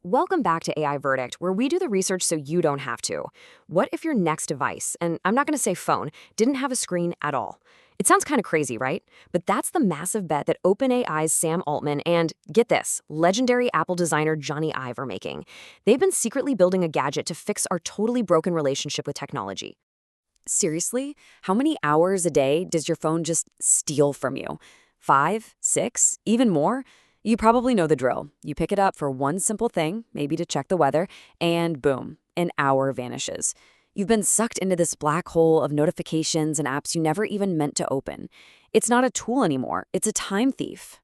Welcome back to AI Verdict, where we do the research so you don't have to. What if your next device, and I'm not going to say phone, didn't have a screen at all? It sounds kind of crazy, right? But that's the massive bet that OpenAI's Sam Altman and, get this, legendary Apple designer Jony Ive are making. They've been secretly building a gadget to fix our totally broken relationship with technology. Seriously? How many hours a day does your phone just steal from you? 5, 6, even more? You probably know the drill. You pick it up for one simple thing, maybe to check the weather, and boom, an hour vanishes. You've been sucked into this black hole of notifications and apps you never even meant to open. It's not a tool anymore, it's a time thief.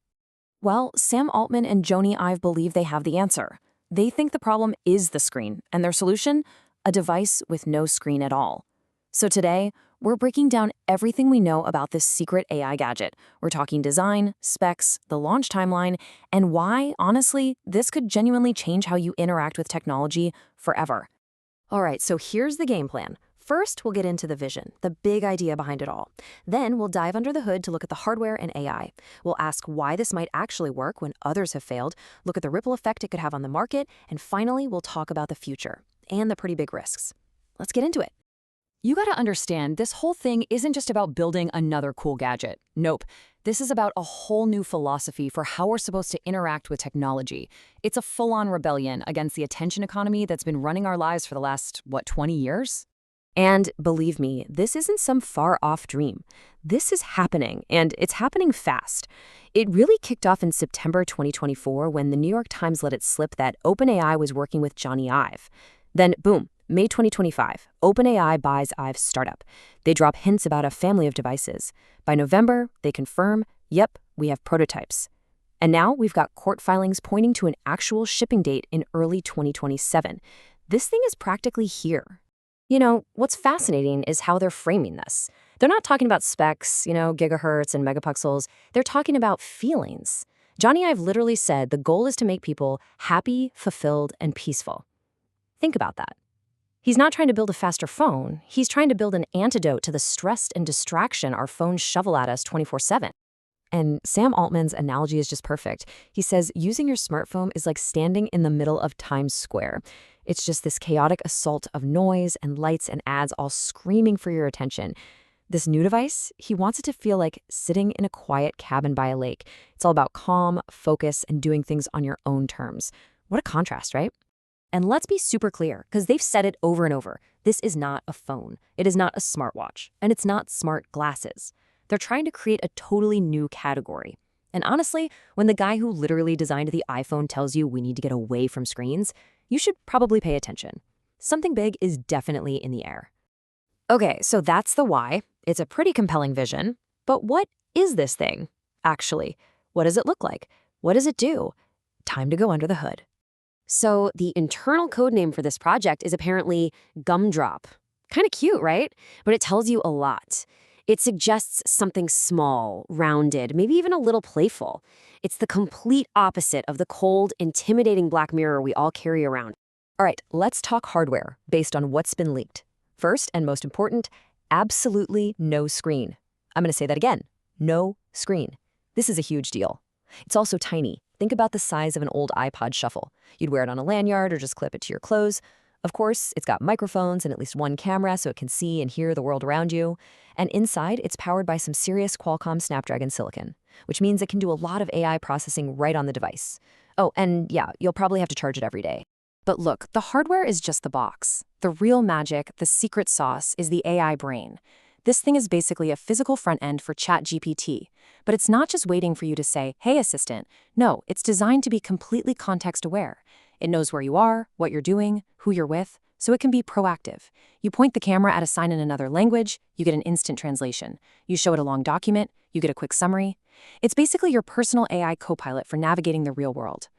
Well, Sam Altman and Jony Ive believe they have the answer. They think the problem is the screen, and their solution? A device with no screen at all. So today, we're breaking down everything we know about this secret AI gadget. We're talking design, specs, the launch timeline, and why, honestly, this could genuinely change how you interact with technology forever. All right, so here's the game plan. First, we'll get into the vision, the big idea behind it all. Then we'll dive under the hood to look at the hardware and AI. We'll ask why this might actually work when others have failed, look at the ripple effect it could have on the market, and finally, we'll talk about the future and the pretty big risks. Let's get into it. You gotta understand, this whole thing isn't just about building another cool gadget. Nope. This is about a whole new philosophy for how we're supposed to interact with technology. It's a full-on rebellion against the attention economy that's been running our lives for the last, 20 years? And believe me, this isn't some far-off dream. This is happening, and it's happening fast. It really kicked off in September 2024 when the New York Times let it slip that OpenAI was working with Jony Ive. Then, boom. May 2025, OpenAI buys Ive's startup. They drop hints about a family of devices. By November, they confirm, yep, we have prototypes. And now we've got court filings pointing to an actual shipping date in early 2027. This thing is practically here. You know, what's fascinating is how they're framing this. They're not talking about specs, gigahertz and megapixels. They're talking about feelings. Jony Ive literally said the goal is to make people happy, fulfilled, and peaceful. Think about that. He's not trying to build a faster phone. He's trying to build an antidote to the stress and distraction our phones shovel at us 24/7. And Sam Altman's analogy is just perfect. He says using your smartphone is like standing in the middle of Times Square. It's just this chaotic assault of noise and lights and ads all screaming for your attention. This new device, he wants it to feel like sitting in a quiet cabin by a lake. It's all about calm, focus, and doing things on your own terms. What a contrast, right? And let's be super clear, because they've said it over and over. This is not a phone. It is not a smartwatch. And it's not smart glasses. They're trying to create a totally new category. And honestly, when the guy who literally designed the iPhone tells you we need to get away from screens, you should probably pay attention. Something big is definitely in the air. Okay, so that's the why. It's a pretty compelling vision. But what is this thing, actually? What does it look like? What does it do? Time to go under the hood. So the internal code name for this project is apparently Gumdrop. Kind of cute, right? But it tells you a lot. It suggests something small, rounded, maybe even a little playful. It's the complete opposite of the cold, intimidating black mirror we all carry around. All right, let's talk hardware based on what's been leaked. First and most important, absolutely no screen. I'm going to say that again. No screen. This is a huge deal. It's also tiny. Think about the size of an old iPod Shuffle. You'd wear it on a lanyard or just clip it to your clothes. Of course, it's got microphones and at least one camera so it can see and hear the world around you. And inside, it's powered by some serious Qualcomm Snapdragon silicon, which means it can do a lot of AI processing right on the device. Oh, and yeah, you'll probably have to charge it every day. But look, the hardware is just the box. The real magic, the secret sauce, is the AI brain. This thing is basically a physical front end for ChatGPT. But it's not just waiting for you to say, hey, assistant. No, it's designed to be completely context-aware. It knows where you are, what you're doing, who you're with, so it can be proactive. You point the camera at a sign in another language, you get an instant translation. You show it a long document, you get a quick summary. It's basically your personal AI co-pilot for navigating the real world.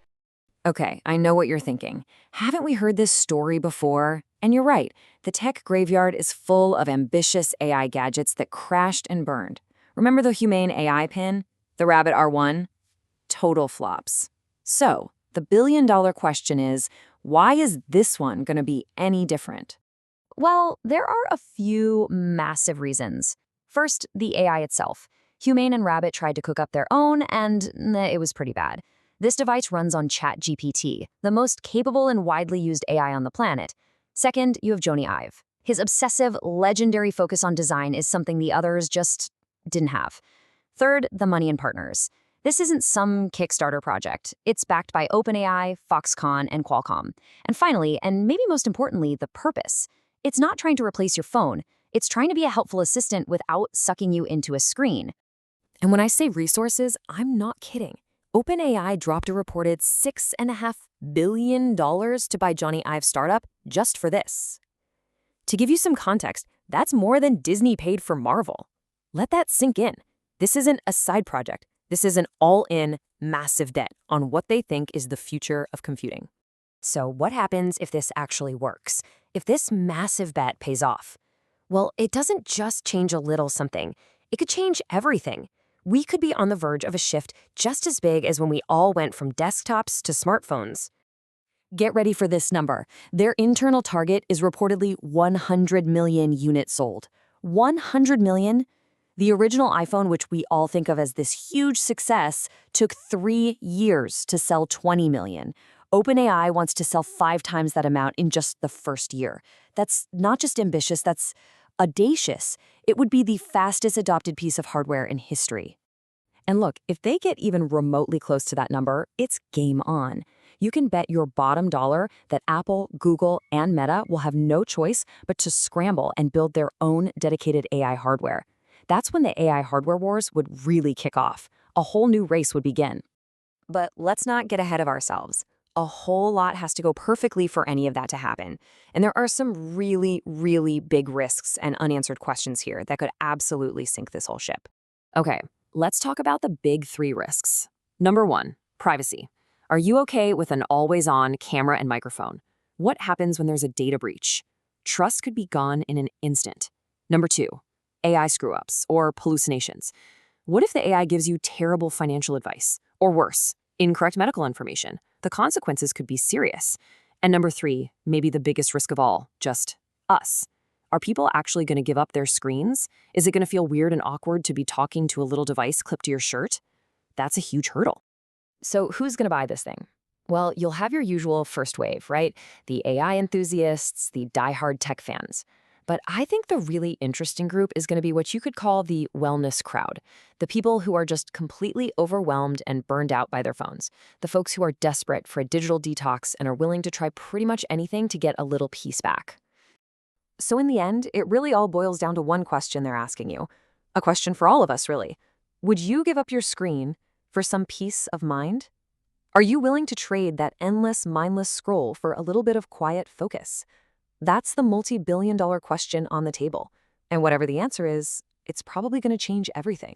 Okay, I know what you're thinking. Haven't we heard this story before? And you're right, the tech graveyard is full of ambitious AI gadgets that crashed and burned. Remember the Humane AI pin? The Rabbit R1? Total flops. So, the billion-dollar question is, why is this one going to be any different? Well, there are a few massive reasons. First, the AI itself. Humane and Rabbit tried to cook up their own, and it was pretty bad. This device runs on ChatGPT, the most capable and widely used AI on the planet. Second, you have Jony Ive. His obsessive, legendary focus on design is something the others just didn't have. Third, the money and partners. This isn't some Kickstarter project. It's backed by OpenAI, Foxconn, and Qualcomm. And finally, and maybe most importantly, the purpose. It's not trying to replace your phone. It's trying to be a helpful assistant without sucking you into a screen. And when I say resources, I'm not kidding. OpenAI dropped a reported $6.5 billion to buy Jony Ive's startup just for this. To give you some context, that's more than Disney paid for Marvel. Let that sink in. This isn't a side project. This is an all-in, massive bet on what they think is the future of computing. So what happens if this actually works? If this massive bet pays off? Well, it doesn't just change a little something. It could change everything. We could be on the verge of a shift just as big as when we all went from desktops to smartphones. Get ready for this number. Their internal target is reportedly 100 million units sold. 100 million? The original iPhone, which we all think of as this huge success, took 3 years to sell 20 million. OpenAI wants to sell 5 times that amount in just the first year. That's not just ambitious, that's audacious. It would be the fastest adopted piece of hardware in history. And look, if they get even remotely close to that number, it's game on. You can bet your bottom dollar that Apple, Google, and Meta will have no choice but to scramble and build their own dedicated AI hardware. That's when the AI hardware wars would really kick off. A whole new race would begin. But let's not get ahead of ourselves. A whole lot has to go perfectly for any of that to happen. And there are some really, really big risks and unanswered questions here that could absolutely sink this whole ship. Okay, let's talk about the big 3 risks. Number 1, privacy. Are you okay with an always-on camera and microphone? What happens when there's a data breach? Trust could be gone in an instant. Number 2, AI screw-ups or hallucinations. What if the AI gives you terrible financial advice? Or worse, incorrect medical information? The consequences could be serious. And number 3, maybe the biggest risk of all, just us. Are people actually going to give up their screens? Is it going to feel weird and awkward to be talking to a little device clipped to your shirt? That's a huge hurdle. So who's going to buy this thing? Well, you'll have your usual first wave, right? The AI enthusiasts, the diehard tech fans. But I think the really interesting group is going to be what you could call the wellness crowd. The people who are just completely overwhelmed and burned out by their phones. The folks who are desperate for a digital detox and are willing to try pretty much anything to get a little peace back. So in the end, it really all boils down to one question they're asking you. A question for all of us, really. Would you give up your screen for some peace of mind? Are you willing to trade that endless, mindless scroll for a little bit of quiet focus? That's the multi-billion-dollar question on the table. And whatever the answer is, it's probably going to change everything.